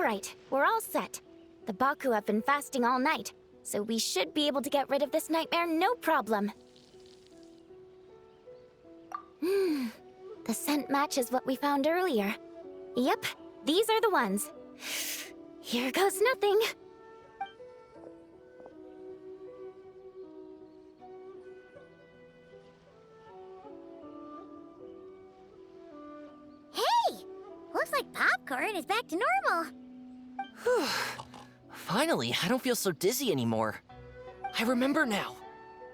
Alright, we're all set. The Baku have been fasting all night, so we should be able to get rid of this nightmare no problem. The scent matches what we found earlier. Yep, these are the ones. Here goes nothing. Hey! Looks like popcorn is back to normal. Whew. Finally, I don't feel so dizzy anymore. I remember now.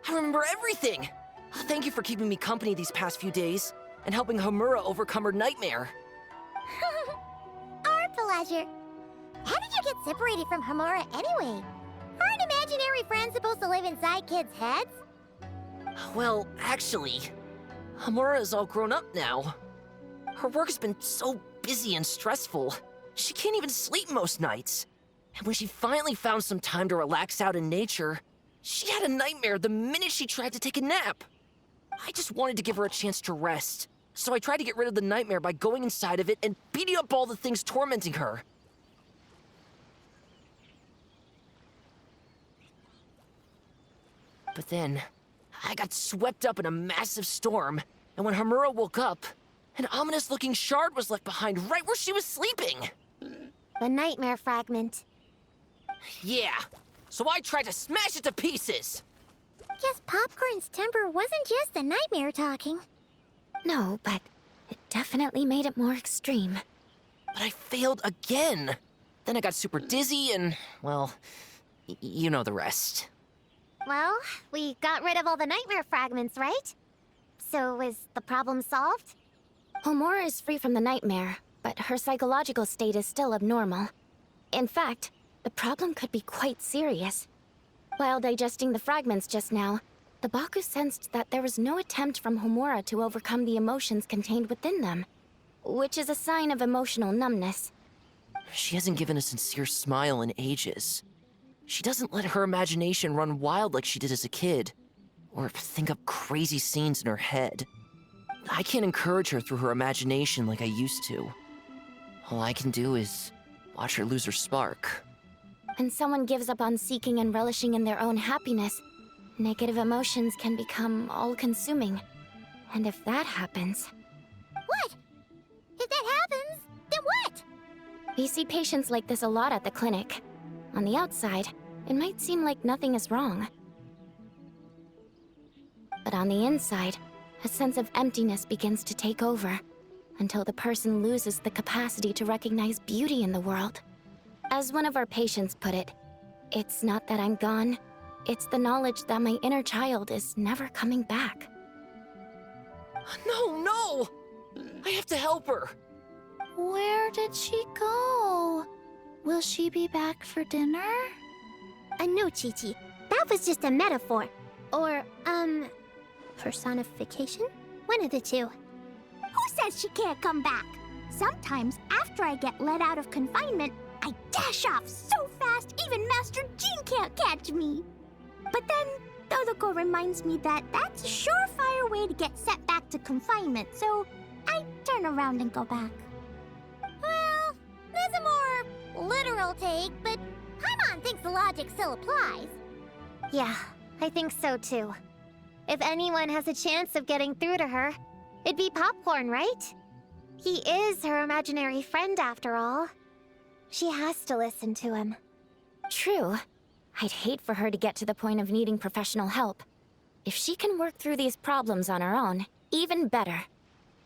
I remember everything. Thank you for keeping me company these past few days and helping Homura overcome her nightmare. Our pleasure. How did you get separated from Homura anyway? Aren't imaginary friends supposed to live inside kids' heads? Well, actually, Homura is all grown up now. Her work has been so busy and stressful. She can't even sleep most nights. And when she finally found some time to relax out in nature, she had a nightmare the minute she tried to take a nap. I just wanted to give her a chance to rest, so I tried to get rid of the nightmare by going inside of it and beating up all the things tormenting her. But then, I got swept up in a massive storm, and when Homura woke up, an ominous-looking shard was left behind right where she was sleeping. The nightmare fragment. Yeah, so I tried to smash it to pieces. Guess Popcorn's temper wasn't just the nightmare talking. No, but it definitely made it more extreme. But I failed again. Then I got super dizzy and, well, you know the rest. Well, we got rid of all the nightmare fragments, right? So is the problem solved? Homura is free from the nightmare, but her psychological state is still abnormal. In fact, the problem could be quite serious. While digesting the fragments just now, the Baku sensed that there was no attempt from Homura to overcome the emotions contained within them, which is a sign of emotional numbness. She hasn't given a sincere smile in ages. She doesn't let her imagination run wild like she did as a kid, or think up crazy scenes in her head. I can't encourage her through her imagination like I used to. All I can do is watch her lose her spark. When someone gives up on seeking and relishing in their own happiness, negative emotions can become all-consuming. And if that happens... What? If that happens, then what? We see patients like this a lot at the clinic. On the outside, it might seem like nothing is wrong. But on the inside, a sense of emptiness begins to take over, until the person loses the capacity to recognize beauty in the world. As one of our patients put it, it's not that I'm gone, it's the knowledge that my inner child is never coming back. No, no! I have to help her! Where did she go? Will she be back for dinner? No, Chi-Chi. That was just a metaphor. Or, personification? One of the two. Who says she can't come back? Sometimes, after I get let out of confinement, I dash off so fast even Master Jean can't catch me. But then, Todoko reminds me that that's a surefire way to get set back to confinement, so I turn around and go back. Well, that's a more literal take, but Paimon thinks the logic still applies. Yeah, I think so too. If anyone has a chance of getting through to her, it'd be Popcorn, right? He is her imaginary friend after all. She has to listen to him. True. I'd hate for her to get to the point of needing professional help. If she can work through these problems on her own, even better.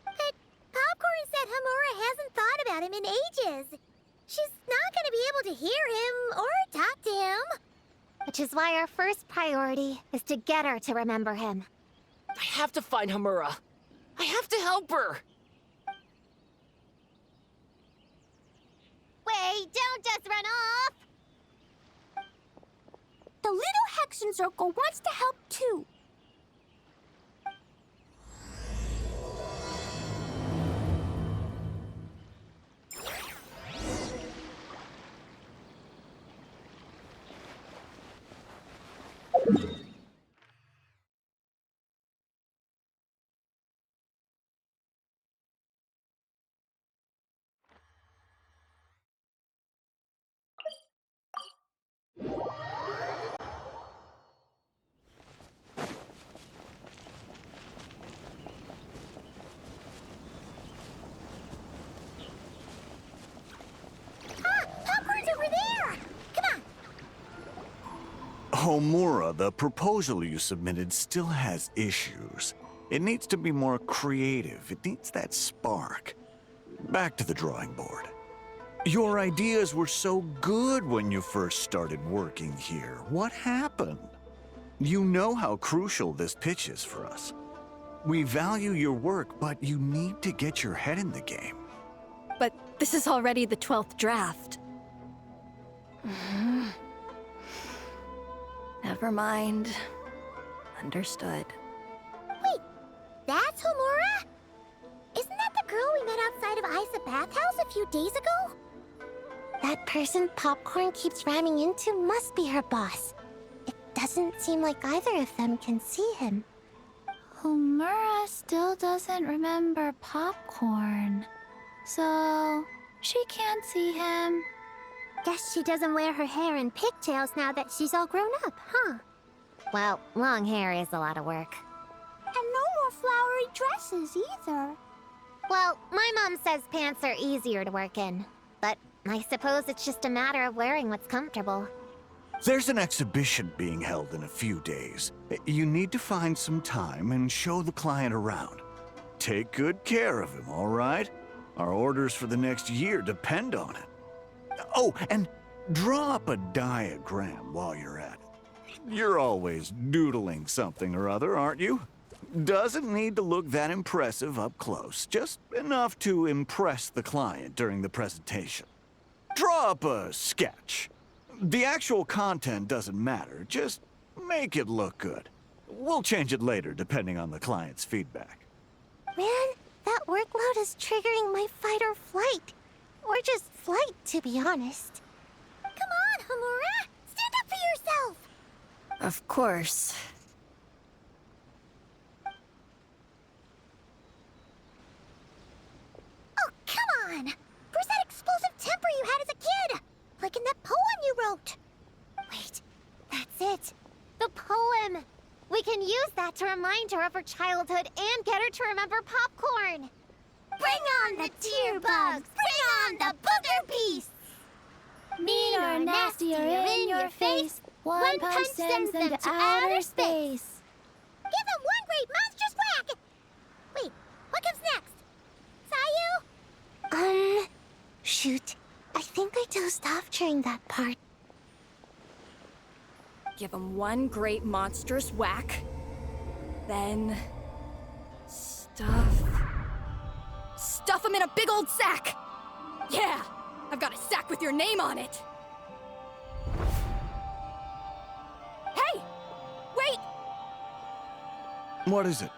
But Popcorn said Homura hasn't thought about him in ages. She's not gonna be able to hear him or talk to him. Which is why our first priority is to get her to remember him. I have to find Homura. I have to help her! Wait, don't just run off! The little Hexen Circle wants to help too. Popcorn's over there! Come on! Homura, the proposal you submitted still has issues. It needs to be more creative. It needs that spark. Back to the drawing board. Your ideas were so good when you first started working here. What happened? You know how crucial this pitch is for us. We value your work, but you need to get your head in the game. But this is already the 12th draft. Never mind. Understood. Wait, that's Homura? Isn't that the girl we met outside of Isa Bathhouse a few days ago? That person Popcorn keeps ramming into must be her boss. It doesn't seem like either of them can see him. Homura still doesn't remember Popcorn. So, she can't see him. Guess she doesn't wear her hair in pigtails now that she's all grown up, huh? Well, long hair is a lot of work. And no more flowery dresses either. Well, my mom says pants are easier to work in. But I suppose it's just a matter of wearing what's comfortable. There's an exhibition being held in a few days. You need to find some time and show the client around. Take good care of him, all right? Our orders for the next year depend on it. Oh, and draw up a diagram while you're at it. You're always doodling something or other, aren't you? Doesn't need to look that impressive up close, just enough to impress the client during the presentation. Draw up a sketch. The actual content doesn't matter, just make it look good. We'll change it later depending on the client's feedback. Man, that workload is triggering my fight or flight. Or just flight, to be honest. Come on, Homura! Stand up for yourself! Of course. Oh, come on! Where's that explosive temper you had as a kid? Like in that poem you wrote. Wait, that's it. The poem. We can use that to remind her of her childhood and get her to remember Popcorn. Bring on the tear bugs! Bring on the booger beasts! Mean or nasty or in your face, one punch sends them to outer space. Give them one great monstrous whack! Wait, what comes next? Sayu? Shoot. I think I dozed off during that part. Give him one great monstrous whack. Then... Stuff him in a big old sack! Yeah! I've got a sack with your name on it! Hey! Wait! What is it?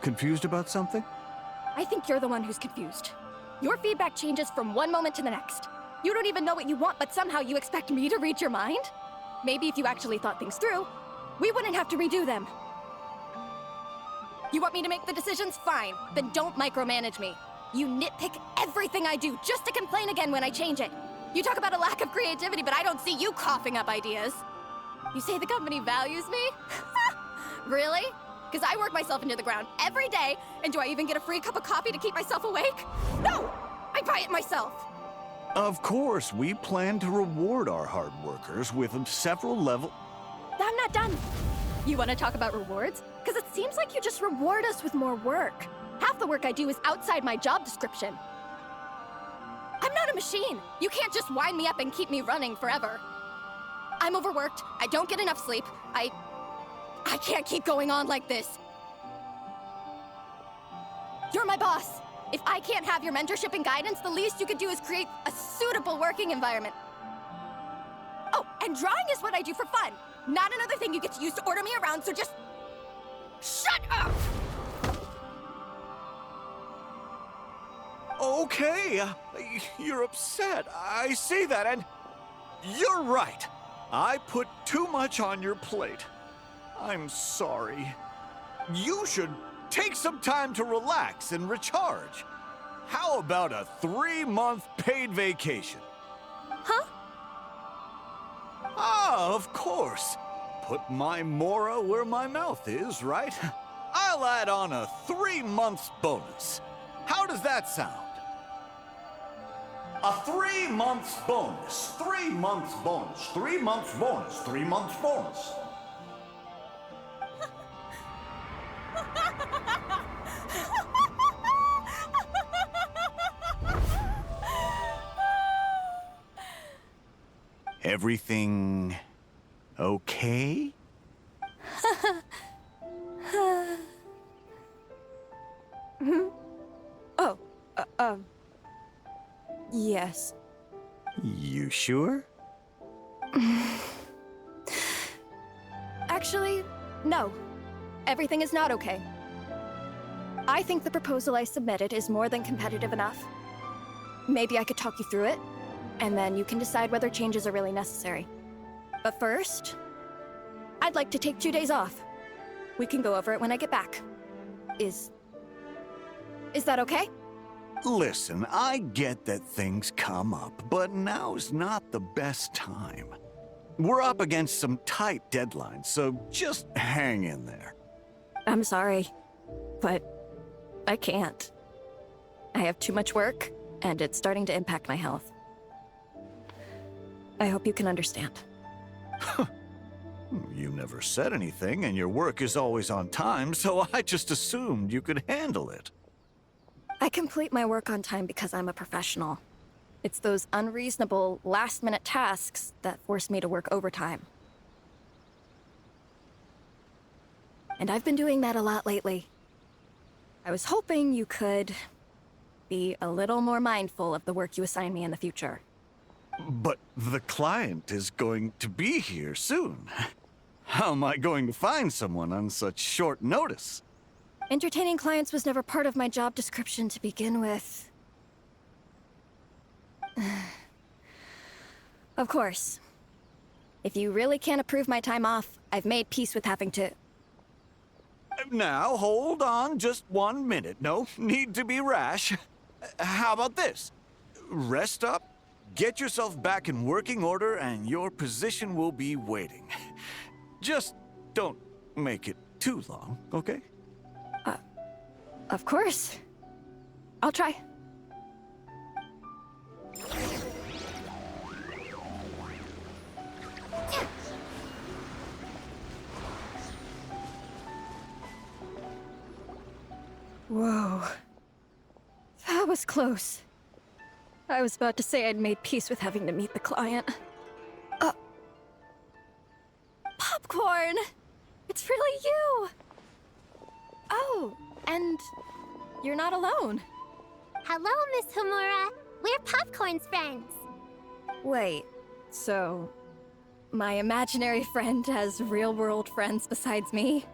Confused about something? I think you're the one who's confused. Your feedback changes from one moment to the next. You don't even know what you want, but somehow you expect me to read your mind? Maybe if you actually thought things through, we wouldn't have to redo them. You want me to make the decisions? Fine. Then don't micromanage me. You nitpick everything I do just to complain again when I change it. You talk about a lack of creativity, but I don't see you coughing up ideas. You say the company values me? Really? Because I work myself into the ground every day, and do I even get a free cup of coffee to keep myself awake? No! I buy it myself! Of course, we plan to reward our hard workers with several level... I'm not done. You want to talk about rewards? Because it seems like you just reward us with more work. Half the work I do is outside my job description. I'm not a machine. You can't just wind me up and keep me running forever. I'm overworked. I don't get enough sleep. I can't keep going on like this. You're my boss. If I can't have your mentorship and guidance, the least you could do is create a suitable working environment. Oh, and drawing is what I do for fun. Not another thing you get to use to order me around, so just... shut up! Okay, you're upset. I see that, and you're right. I put too much on your plate. I'm sorry. You should take some time to relax and recharge. How about a 3-month paid vacation? Huh? Ah, of course. Put my Mora where my mouth is, right? I'll add on a 3-month bonus. How does that sound? A 3 months bonus. 3 months bonus. 3 months bonus. 3 months bonus. Everything okay? Oh, yes. You sure? Actually, no. Everything is not okay. I think the proposal I submitted is more than competitive enough. Maybe I could talk you through it, and then you can decide whether changes are really necessary. But first, I'd like to take 2 days off. We can go over it when I get back. Is that okay? Listen, I get that things come up, but now's not the best time. We're up against some tight deadlines, so just hang in there. I'm sorry, but I can't. I have too much work, and it's starting to impact my health. I hope you can understand. You never said anything, and your work is always on time, so I just assumed you could handle it. I complete my work on time because I'm a professional. It's those unreasonable, last-minute tasks that force me to work overtime. And I've been doing that a lot lately. I was hoping you could be a little more mindful of the work you assign me in the future. But the client is going to be here soon. How am I going to find someone on such short notice? Entertaining clients was never part of my job description to begin with. Of course. If you really can't approve my time off, I've made peace with having to... Now, hold on just 1 minute. No need to be rash. How about this? Rest up, get yourself back in working order, and your position will be waiting. Just don't make it too long, okay? Of course. I'll try. Whoa. That was close. I was about to say I'd made peace with having to meet the client. Popcorn! It's really you! Oh, and you're not alone. Hello, Miss Homura. We're Popcorn's friends. Wait, so my imaginary friend has real-world friends besides me?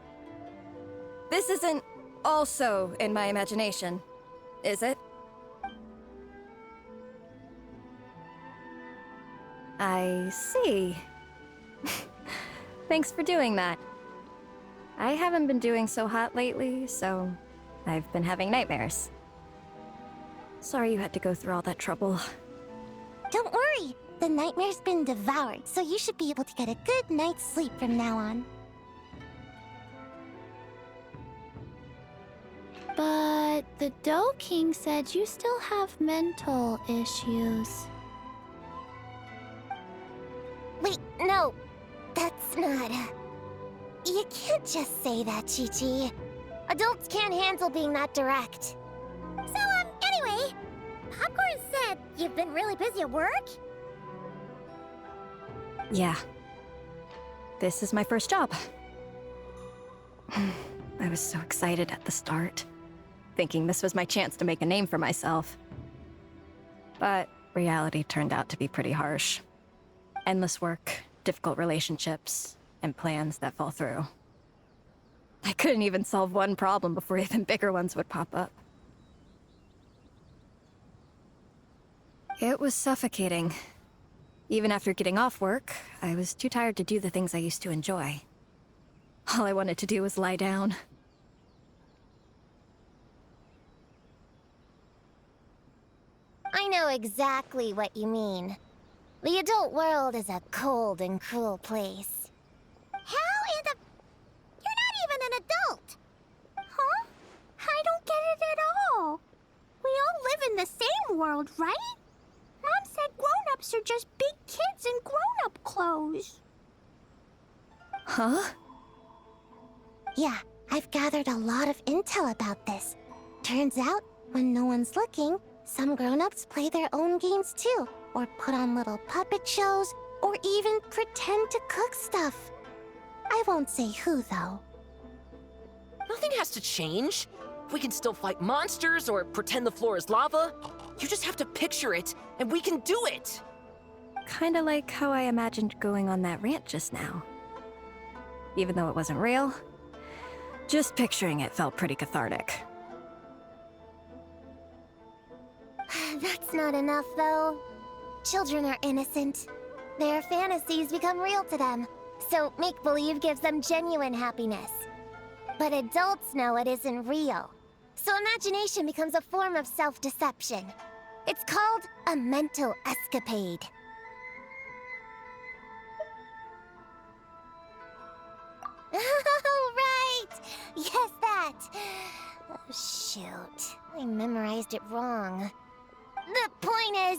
This isn't also in my imagination, is it? I see. Thanks for doing that. I haven't been doing so hot lately, so I've been having nightmares. Sorry you had to go through all that trouble. Don't worry. The nightmare's been devoured, so you should be able to get a good night's sleep from now on. But the Dough King said you still have mental issues. Wait, no. That's not... You can't just say that, Chi-Chi. Adults can't handle being that direct. So, anyway, Popcorn said you've been really busy at work? Yeah. This is my first job. I was so excited at the start, thinking this was my chance to make a name for myself. But reality turned out to be pretty harsh. Endless work, difficult relationships, and plans that fall through. I couldn't even solve one problem before even bigger ones would pop up. It was suffocating. Even after getting off work, I was too tired to do the things I used to enjoy. All I wanted to do was lie down. I know exactly what you mean. The adult world is a cold and cruel place. How in the... You're not even an adult! Huh? I don't get it at all. We all live in the same world, right? Mom said grown-ups are just big kids in grown-up clothes. Huh? Yeah, I've gathered a lot of intel about this. Turns out, when no one's looking, some grown-ups play their own games too, or put on little puppet shows, or even pretend to cook stuff. I won't say who, though. Nothing has to change. We can still fight monsters or pretend the floor is lava. You just have to picture it, and we can do it! Kinda like how I imagined going on that rant just now. Even though it wasn't real, just picturing it felt pretty cathartic. That's not enough, though. Children are innocent. Their fantasies become real to them, so make-believe gives them genuine happiness. But adults know it isn't real, so imagination becomes a form of self-deception. It's called a mental escapade. Oh, right! Yes, that! Oh, shoot. I memorized it wrong. The point is,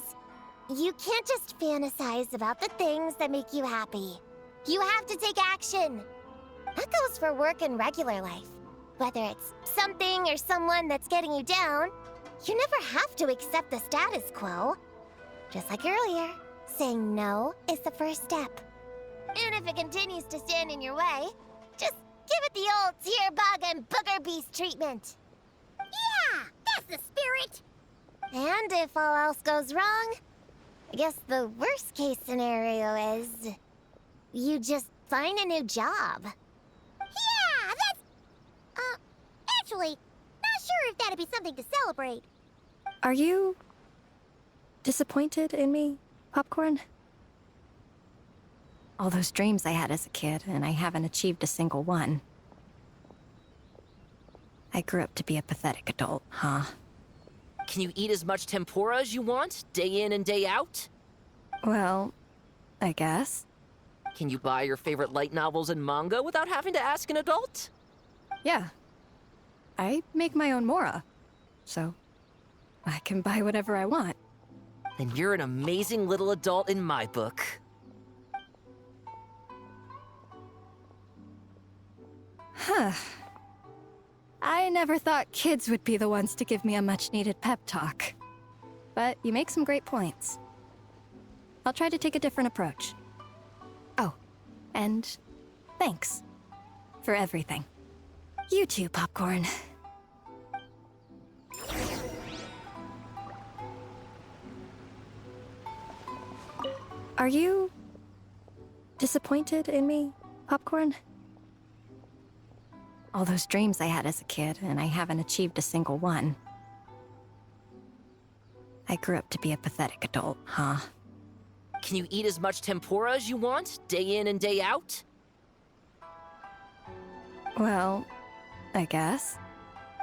you can't just fantasize about the things that make you happy. You have to take action. That goes for work and regular life. Whether it's something or someone that's getting you down, you never have to accept the status quo. Just like earlier, saying no is the first step. And if it continues to stand in your way, just give it the old tear bug and booger beast treatment. Yeah, that's the spirit! And if all else goes wrong, I guess the worst case scenario is you just find a new job. Yeah, that's... actually, not sure if that'd be something to celebrate. Are you disappointed in me, Popcorn? All those dreams I had as a kid, and I haven't achieved a single one. I grew up to be a pathetic adult, huh? Can you eat as much tempura as you want, day in and day out? Well, I guess. Can you buy your favorite light novels and manga without having to ask an adult? Yeah. I make my own mora, so I can buy whatever I want. Then you're an amazing little adult in my book. Huh. I never thought kids would be the ones to give me a much-needed pep talk. But you make some great points. I'll try to take a different approach. Oh, and thanks for everything. You too, Popcorn. Are you disappointed in me, Popcorn? All those dreams I had as a kid, and I haven't achieved a single one. I grew up to be a pathetic adult, huh? Can you eat as much tempura as you want, day in and day out? Well, I guess.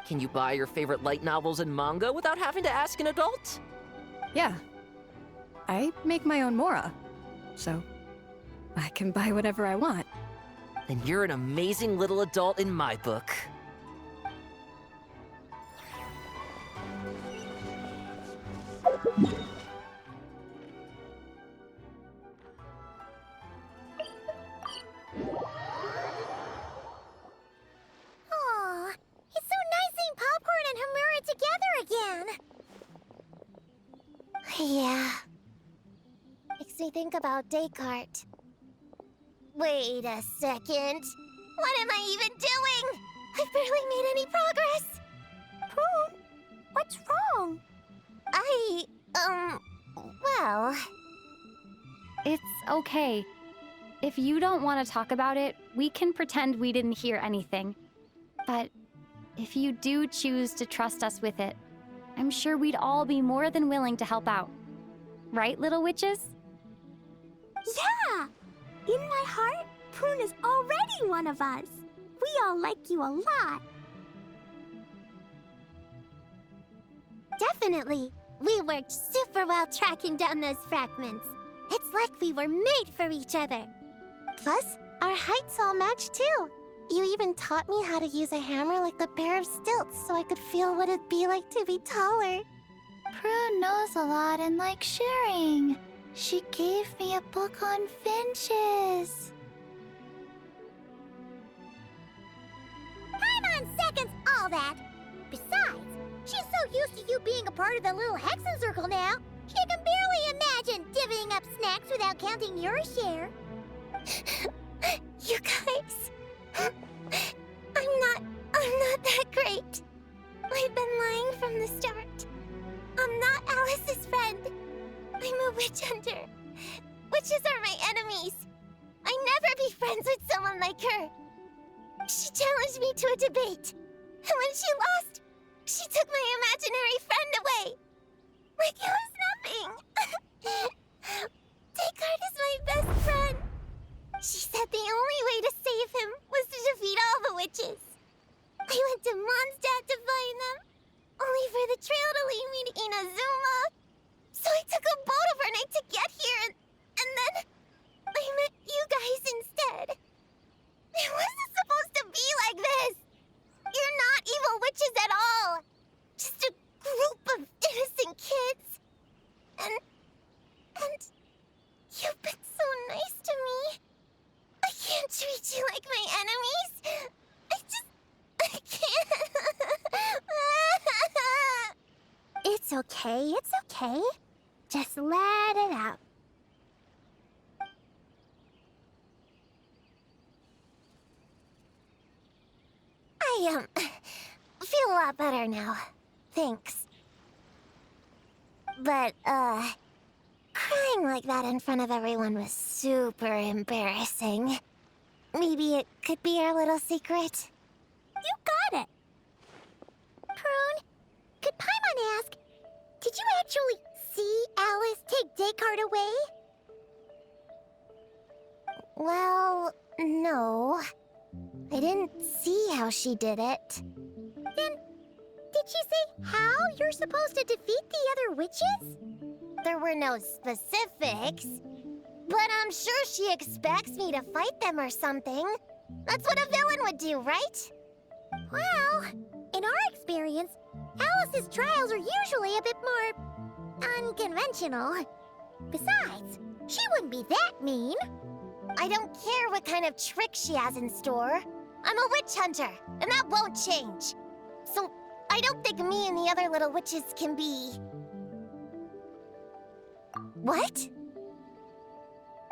Can you buy your favorite light novels and manga without having to ask an adult? Yeah. I make my own mora, so I can buy whatever I want. Then you're an amazing little adult in my book. Aw, it's so nice seeing Popcorn and Hamura together again. Yeah. Makes me think about Descartes. Wait a second. What am I even doing? I've barely made any progress. Prune, what's wrong? Well... It's okay. If you don't want to talk about it, we can pretend we didn't hear anything. But if you do choose to trust us with it, I'm sure we'd all be more than willing to help out. Right, little witches? Yeah! In my heart, Prune is already one of us. We all like you a lot. Definitely. We worked super well tracking down those fragments. It's like we were made for each other. Plus, our heights all match too. You even taught me how to use a hammer like a pair of stilts so I could feel what it'd be like to be taller. Prue knows a lot and likes sharing. She gave me a book on finches. Time on seconds, all that. Besides, she's so used to you being a part of the little Hexen Circle now, she can barely imagine divvying up snacks without counting your share. You guys, I'm not that great. I've been lying from the start. I'm not Alice's friend. I'm a witch hunter. Witches are my enemies. I never be friends with someone like her. She challenged me to a debate. And when she lost, she took my imaginary friend away. Like it was nothing. Descartes is my best friend. She said the only way to save him was to defeat all the witches. I went to Mondstadt to find them, only for the trail to lead me to Inazuma. So I took a boat overnight to get here, and then I met you guys instead. It wasn't supposed to be like this. You're not evil witches at all. Just a group of innocent kids. And you've been so nice to me. I can't treat you like my enemies. I can't. It's okay. Just let it out. I, feel a lot better now. Thanks. But, crying like that in front of everyone was super embarrassing. Maybe it could be our little secret? You got it! Prune, could Paimon ask, did you actually see Alice take Descartes away? Well, no. I didn't see how she did it. Then, did she say how you're supposed to defeat the other witches? There were no specifics, but I'm sure she expects me to fight them or something. That's what a villain would do, right? Well, in our experience, Alice's trials are usually a bit more unconventional. Besides, she wouldn't be that mean. I don't care what kind of trick she has in store. I'm a witch hunter, and that won't change. So, I don't think me and the other little witches can be... What?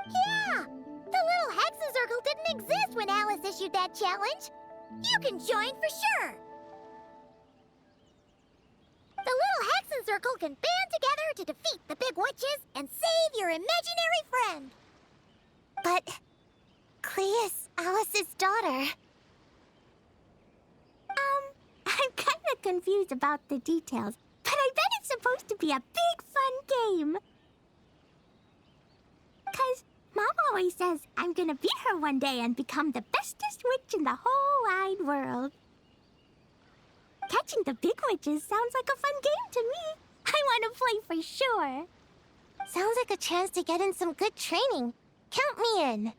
Yeah! The little Hexen Circle didn't exist when Alice issued that challenge. You can join for sure! The little Hexen Circle can band together to defeat the big witches and save your imaginary friend! But... Clea's Alice's daughter. I'm kinda confused about the details, but I bet it's supposed to be a big fun game. 'Cause Mom always says I'm gonna beat her one day and become the bestest witch in the whole wide world. Catching the big witches sounds like a fun game to me. I want to play for sure. Sounds like a chance to get in some good training. Count me in.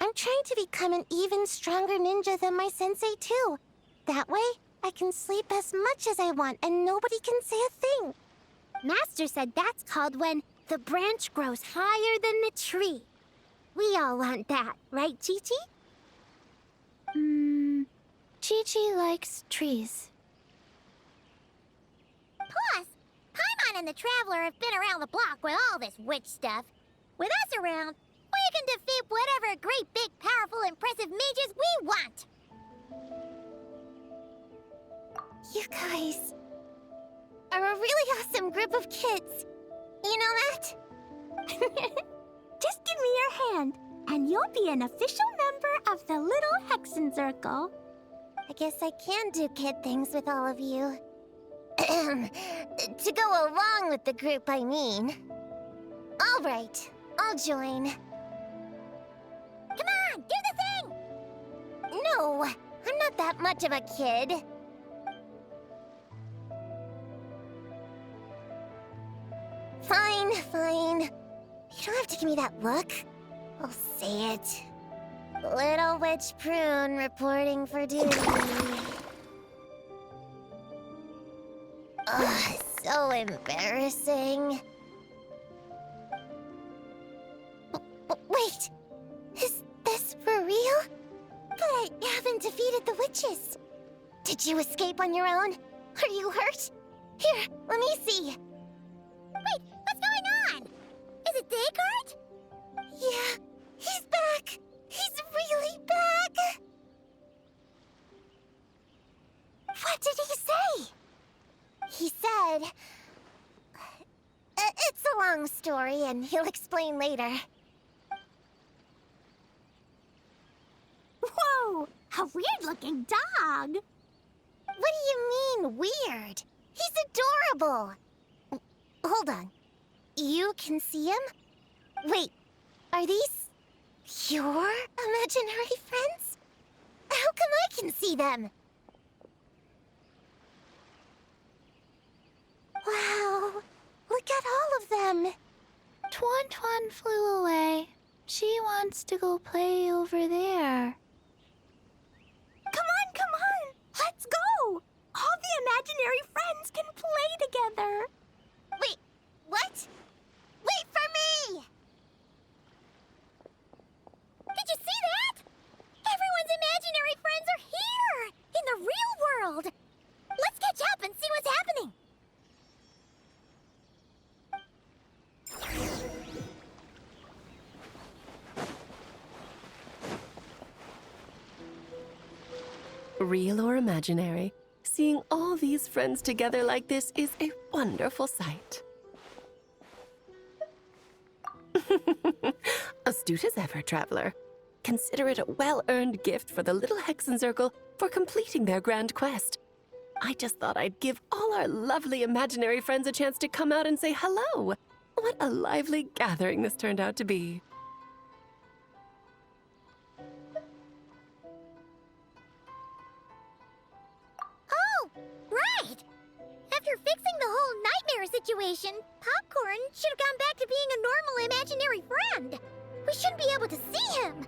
I'm trying to become an even stronger ninja than my sensei, too. That way, I can sleep as much as I want and nobody can say a thing. Master said that's called when the branch grows higher than the tree. We all want that, right, Chi-Chi? Chi-Chi likes trees. Plus, Paimon and the Traveler have been around the block with all this witch stuff. With us around, we can defeat whatever great, big, powerful, impressive mages we want. You guys are a really awesome group of kids. You know that? Just give me your hand, and you'll be an official member of the Little Hexen Circle. I guess I can do kid things with all of you. To go along with the group, I mean. All right, I'll join. Come on, do the thing! No, I'm not that much of a kid. Fine. Fine. You don't have to give me that look. I'll say it. Little Witch Prune reporting for duty. Ugh, so embarrassing. Wait! Is this for real? But I haven't defeated the witches. Did you escape on your own? Are you hurt? Here, let me see. Wait, what's going on? Is it Descartes? Yeah, he's back. He's really back. What did he say? He said... it's a long story, and he'll explain later. Whoa! A weird-looking dog! What do you mean, weird? He's adorable! Hold on. You can see him? Wait, are these your imaginary friends? How come I can see them? Wow, look at all of them. Tuan Tuan flew away. She wants to go play over there. Come on! Let's go! All the imaginary friends can play together! Wait, what? Wait for me! Did you see that? Everyone's imaginary friends are here! In the real world! Let's catch up and see what's happening! Real or imaginary, seeing all these friends together like this is a wonderful sight. Astute as ever, traveler. Consider it a well-earned gift for the little Hexen Circle for completing their grand quest. I just thought I'd give all our lovely imaginary friends a chance to come out and say hello. What a lively gathering this turned out to be. Oh, right! After fixing the whole nightmare situation, Popcorn should have gone back to being a normal imaginary friend. We shouldn't be able to see him.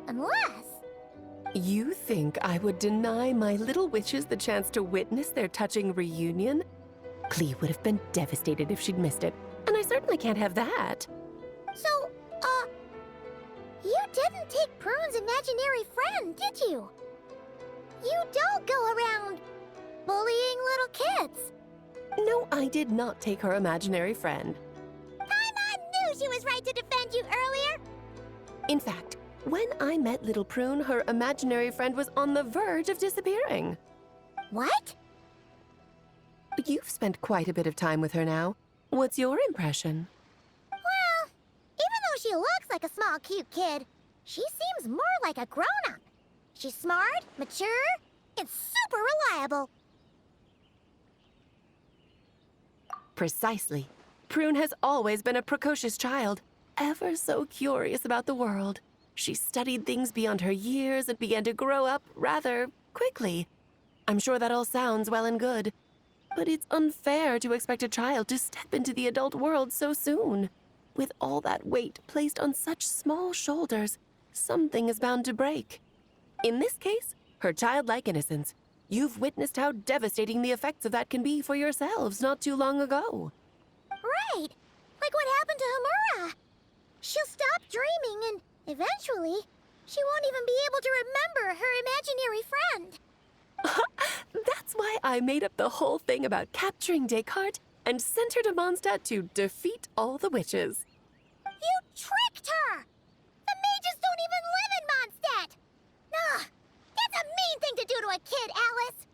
Unless... You think I would deny my little witches the chance to witness their touching reunion? Clee would have been devastated if she'd missed it, and I certainly can't have that. So, you didn't take Prune's imaginary friend, did you? You don't go around bullying little kids. No, I did not take her imaginary friend. Paimon knew she was right to defend you earlier. In fact, when I met little Prune, her imaginary friend was on the verge of disappearing. What? You've spent quite a bit of time with her now. What's your impression? Well, even though she looks like a small, cute kid, she seems more like a grown-up. She's smart, mature, and super reliable. Precisely. Prune has always been a precocious child, ever so curious about the world. She studied things beyond her years and began to grow up rather quickly. I'm sure that all sounds well and good, but it's unfair to expect a child to step into the adult world so soon. With all that weight placed on such small shoulders, something is bound to break. In this case, her childlike innocence. You've witnessed how devastating the effects of that can be for yourselves not too long ago. Right, like what happened to Hamura. She'll stop dreaming and eventually, she won't even be able to remember her imaginary friend. That's why I made up the whole thing about capturing Descartes and sent her to Mondstadt to defeat all the witches. You tricked her! The mages don't even live in Mondstadt! Ugh, that's a mean thing to do to a kid, Alice!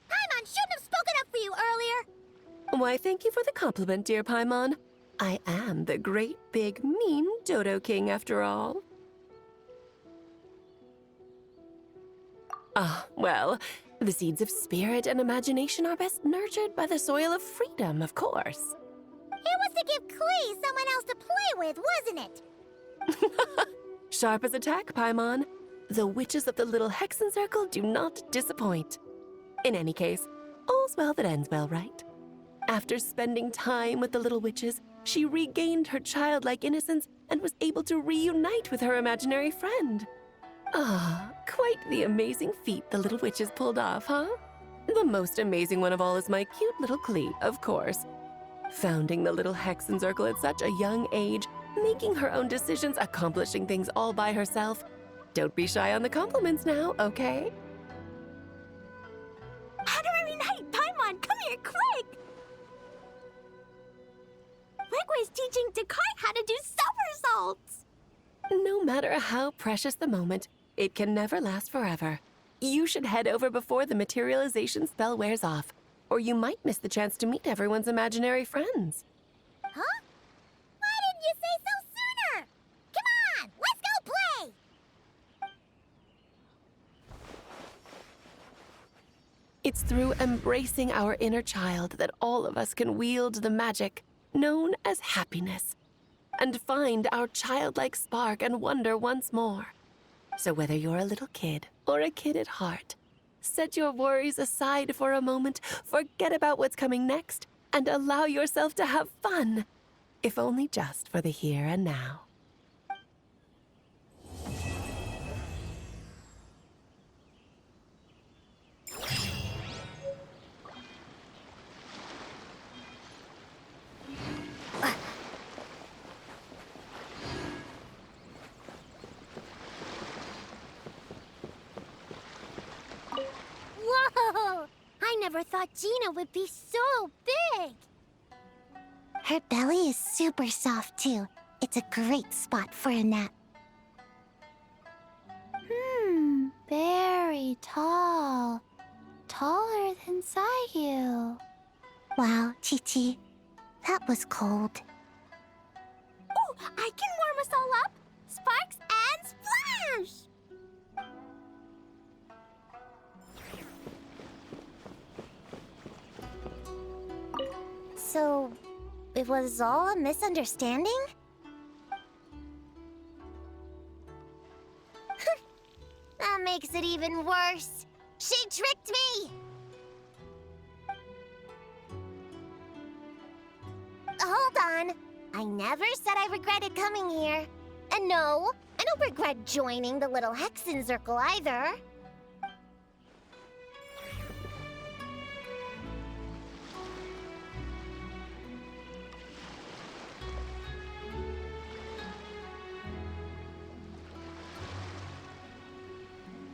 Paimon shouldn't have spoken up for you earlier! Why, thank you for the compliment, dear Paimon. I am the great, big, mean Dodo King, after all. Ah, well, the seeds of spirit and imagination are best nurtured by the soil of freedom, of course. It was to give Clee someone else to play with, wasn't it? Sharp as a tack, Paimon. The witches of the little Hexen Circle do not disappoint. In any case, all's well that ends well, right? After spending time with the little witches, she regained her childlike innocence and was able to reunite with her imaginary friend. Ah, quite the amazing feat the little witches pulled off, huh? The most amazing one of all is my cute little Klee, of course. Founding the little Hexen Circle at such a young age, making her own decisions, accomplishing things all by herself. Don't be shy on the compliments now, okay? Honorary Knight, Paimon, come here quick! Rick was teaching Dekai how to do somersaults! No matter how precious the moment, it can never last forever. You should head over before the materialization spell wears off, or you might miss the chance to meet everyone's imaginary friends. Huh? Why didn't you say so sooner? Come on, let's go play! It's through embracing our inner child that all of us can wield the magic known as happiness and find our childlike spark and wonder once more. So whether you're a little kid or a kid at heart, set your worries aside for a moment, forget about what's coming next, and allow yourself to have fun, if only just for the here and now. Whoa! I never thought Gina would be so big! Her belly is super soft, too. It's a great spot for a nap. Very tall. Taller than Sayu. Wow, Chi-Chi, that was cold. Oh, I can warm us all up! Sparks and splash! So, it was all a misunderstanding? That makes it even worse. She tricked me! Hold on. I never said I regretted coming here. And no, I don't regret joining the little Hexen Circle either.